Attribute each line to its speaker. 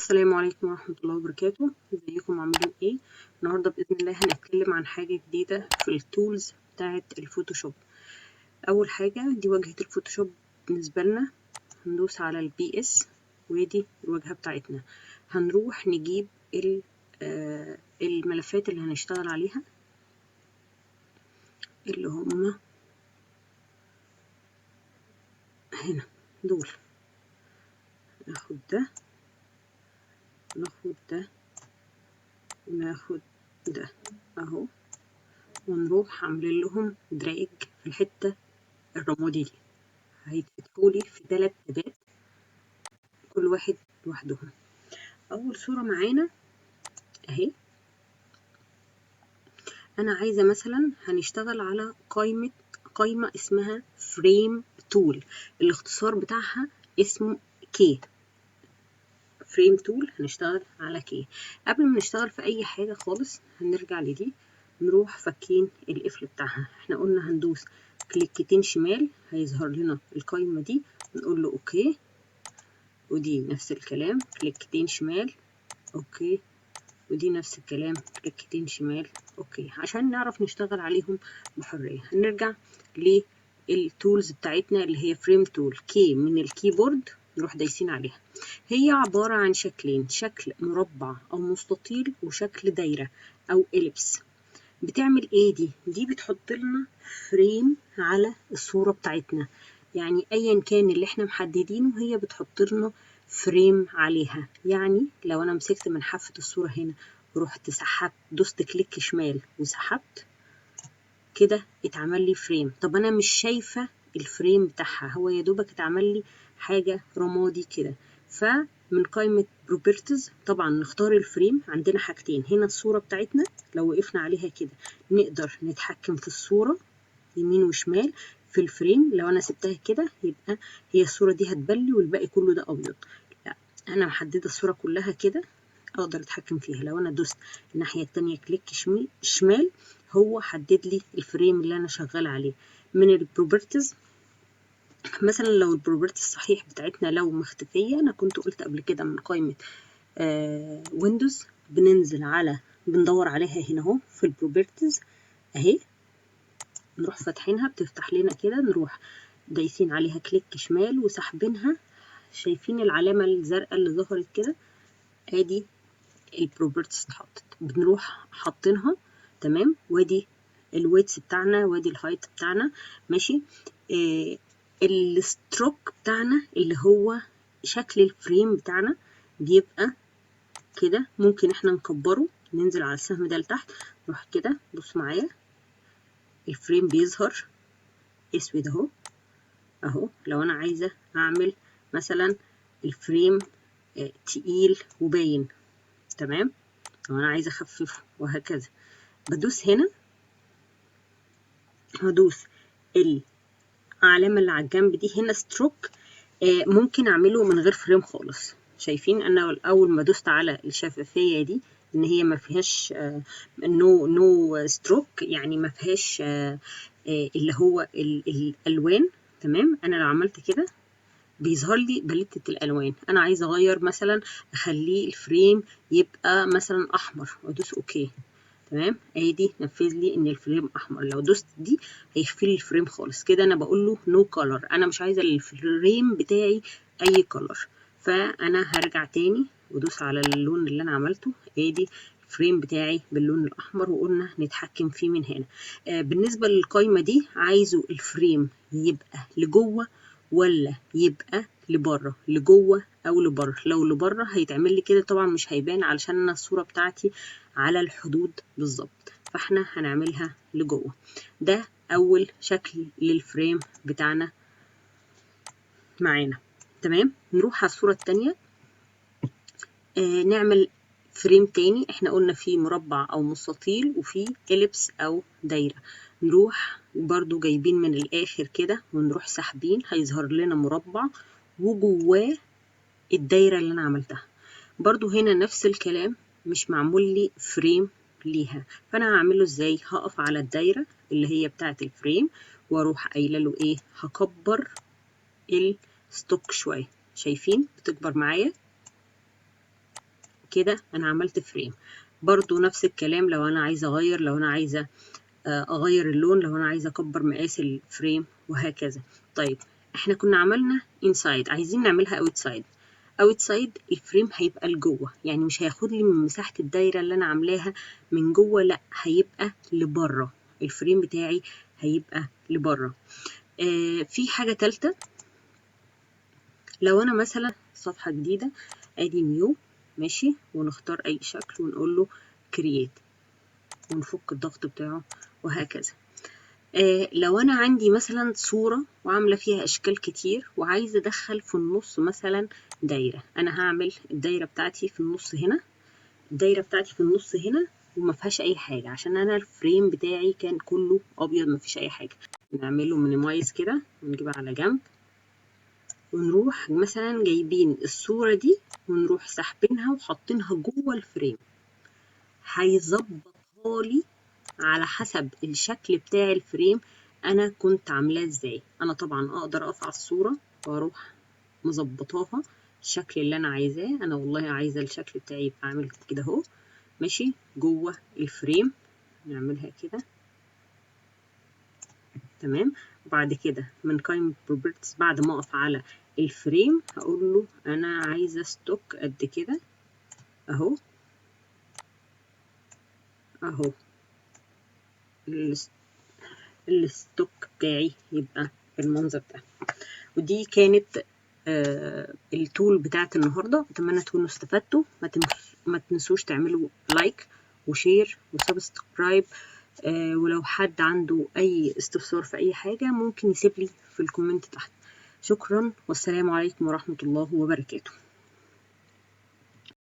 Speaker 1: السلام عليكم ورحمة الله وبركاته. ازيكم عاملين ايه؟ النهاردة بإذن الله هنتكلم عن حاجة جديدة في التولز بتاعة الفوتوشوب. أول حاجة دي واجهة الفوتوشوب بالنسبة لنا. هندوس على البي اس ودي الواجهة بتاعتنا. هنروح نجيب الملفات اللي هنشتغل عليها اللي هما هنا دول. ناخد ده وناخد ده اهو، ونروح عاملين لهم دراج في الحتة الرمادي دي. هيتفتحولي في 3 تابات كل واحد لوحدهم. اول صورة معانا اهي. انا عايزة مثلا هنشتغل على قائمة اسمها فريم تول، الاختصار بتاعها اسمه كي. فريم تول هنشتغل على كي. قبل ما نشتغل في اي حاجة خالص هنرجع لدي، نروح فكين القفل بتاعها. احنا قلنا هندوس كليكتين شمال هيظهر لنا القائمة دي، نقول له اوكي، ودي نفس الكلام كليكتين شمال اوكي، ودي نفس الكلام كليكتين شمال اوكي، عشان نعرف نشتغل عليهم بحرية. هنرجع للتولز بتاعتنا اللي هي فريم تول كي من الكيبورد، نروح دايسين عليها. هي عبارة عن شكلين، شكل مربع او مستطيل وشكل دايرة او إليبس. بتعمل ايه دي بتحط لنا فريم على الصورة بتاعتنا، يعني ايا كان اللي احنا محددينه هي بتحط لنا فريم عليها. يعني لو انا مسكت من حافة الصورة هنا ورحت سحبت، دوست كليك شمال وسحبت كده اتعمل لي فريم. طب انا مش شايفة الفريم بتاعها، هو يا دوبك اتعمل لي حاجة رمادي كده. فمن قائمة بروبرتيز طبعا نختار الفريم. عندنا حاجتين هنا، الصورة بتاعتنا لو وقفنا عليها كده نقدر نتحكم في الصورة يمين وشمال. في الفريم لو انا سبتها كده يبقى هي الصورة دي هتبلي والباقي كله ده ابيض. لا، انا محددة الصورة كلها كده اقدر اتحكم فيها. لو انا دوست الناحية التانية كليك شمال هو حدد لي الفريم اللي انا شغالة عليه. من البروبرتيز مثلا لو البروبرتيز الصحيح بتاعتنا لو مختفية، انا كنت قلت قبل كده من قائمة ويندوز بننزل على بندور عليها هنا اهو في البروبرتيز اهي، نروح فاتحينها بتفتح لنا كده، نروح دايسين عليها كليك شمال وسحبينها. شايفين العلامة الزرقاء اللي ظهرت كده؟ ادي البروبرتيز اتحطت، بنروح حاطينها تمام. وادي الويتس بتاعنا وادي الهايت بتاعنا ماشي. الستروك بتاعنا اللي هو شكل الفريم بتاعنا بيبقى كده. ممكن احنا نكبره، ننزل على السهم ده لتحت، نروح كده بص معايا الفريم بيظهر اسود اهو. لو انا عايزة اعمل مثلا الفريم تقيل وباين تمام، لو انا عايزة اخففه وهكذا بدوس هنا، هدوس العلامة اللي على الجنب دي هنا ستروك. ممكن اعمله من غير فريم خالص. شايفين انا اول ما دوست على الشفافية دي ان هي ما فيهاش نو ستروك، يعني ما فيهاش اللي هو الالوان تمام. انا لو عملت كده بيظهر لي باليتة الالوان. انا عايزه اغير مثلا اخليه الفريم يبقى مثلا احمر وادوس اوكي تمام. ادي نفذ لي ان الفريم احمر. لو دوست دي هيخفي لي الفريم خالص كده. انا بقول له نو كولر، انا مش عايزه الفريم بتاعي اي كولر. فانا هرجع تاني وادوس على اللون اللي انا عملته، ادي الفريم بتاعي باللون الاحمر، وقلنا نتحكم فيه من هنا. بالنسبه للقايمه دي عايزه الفريم يبقى لجوه ولا يبقى لبره، لجوه او لبره. لو لبره هيتعمل لي كده طبعا مش هيبان علشان انا الصوره بتاعتي على الحدود بالظبط، فاحنا هنعملها لجوه. ده اول شكل للفريم بتاعنا معانا تمام. نروح على الصوره الثانيه نعمل فريم تاني. احنا قلنا فيه مربع او مستطيل وفيه إليبس او دايره. نروح برضو جايبين من الاخر كده ونروح ساحبين، هيظهر لنا مربع وجواه الدايره اللي انا عملتها. برضو هنا نفس الكلام، مش معمول لي فريم ليها. فانا هعمله ازاي؟ هقف على الدايره اللي هي بتاعه الفريم واروح قايله له ايه، هكبر الستوك شويه. شايفين بتكبر معايا كده انا عملت فريم. برضو نفس الكلام لو انا عايزه اغير، لو انا عايزه اغير اللون، لو انا عايزه اكبر مقاس الفريم وهكذا. طيب احنا كنا عملنا انسايد، عايزين نعملها اوتسايد. اوتسايد الفريم هيبقى لجوه، يعني مش هياخد لي من مساحه الدايره اللي انا عاملاها من جوه، لا هيبقى لبره، الفريم بتاعي هيبقى لبره. في حاجه ثالثه، لو انا مثلا صفحه جديده، ادي نيو ماشي، ونختار اي شكل ونقول له كرييت ونفك الضغط بتاعه وهكذا. لو انا عندي مثلا صورة وعاملة فيها اشكال كتير وعايزة ادخل في النص مثلا دايرة، انا هعمل الدايرة بتاعتي في النص هنا، الدايرة بتاعتي في النص هنا وما فيهاش اي حاجة، عشان انا الفريم بتاعي كان كله ابيض ما فيش اي حاجة. نعمله مينيمايز كده ونجيبها على جنب، ونروح مثلا جايبين الصورة دي ونروح سحبينها وحاطينها جوه الفريم، هيظبطها لي على حسب الشكل بتاع الفريم انا كنت عاملاه ازاي. انا طبعا اقدر اقف على الصورة واروح مظبطاها الشكل اللي انا عايزاه. انا والله عايزة الشكل بتاعي يبقى عامل كده اهو ماشي جوه الفريم، نعملها كده تمام. وبعد كده من قائمة بروبرتيز بعد ما اقف على الفريم هقول له انا عايزة ستوك قد كده اهو، اهو الستوك بتاعي يبقى بالمنظر ده. ودي كانت التول بتاعت النهارده، اتمنى تكونوا استفدتوا. ما تنسوش تعملوا لايك وشير وسبسكرايب، ولو حد عنده اي استفسار في اي حاجه ممكن يسيب لي في الكومنت تحت. شكرا والسلام عليكم ورحمه الله وبركاته.